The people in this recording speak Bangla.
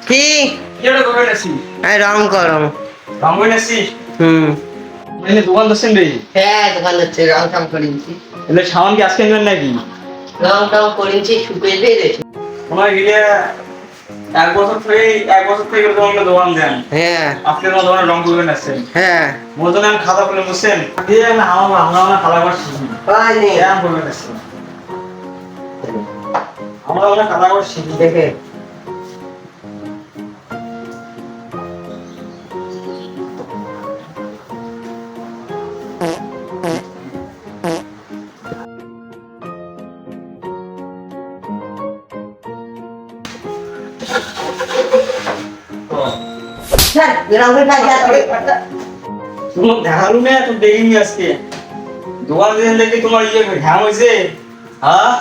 কি রং করম দোকান দোষেন রে হ্যাঁ দোকান হচ্ছে রং কাম করেছি এলে সামান কি আজকে আনবেন নাকি রং কাম করেছি শুকিয়ে দিয়ে তোমার গিয়ে এক বছর থেকে তোমাকে দোকান দেন হ্যাঁ আজকে তোমার দোকানে রং করবেন আসছেন হ্যাঁ মোজন আমি খাতা করে বসছেন দিয়ে আমরা খাতা করছি পাইনি কেমন করবেন আসছেন আমরা খাতা করছি দেখে তোমার দেখালু না তো দেখিনি আজকে দোকান দিন দেখি তোমার ইয়ে ঘ্যাম হয়েছে হ্যাঁ